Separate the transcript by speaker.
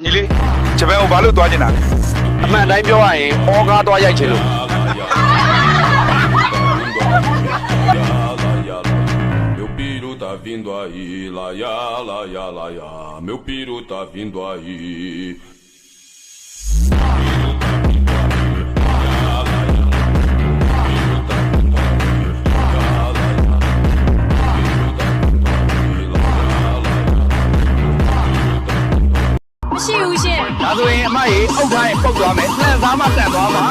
Speaker 1: ညီလေးဂျပန်ကိုဘာလို့သွားကျင်တာလဲ
Speaker 2: အမှန်တိုင်းပြောရရင်ဟောကားသွားရိုက်ချင်လို့
Speaker 3: Meu piru tá vindo aí, lá ya, lá ya, lá ya. Meu piru tá vindo aí.
Speaker 4: မရှိဘူးရှင်
Speaker 2: ဒါဆိုရင်အမကြီးအုတ်ထားရင်ပုတ်သွားမယ်လှန်စားမှတန်သွားမှာ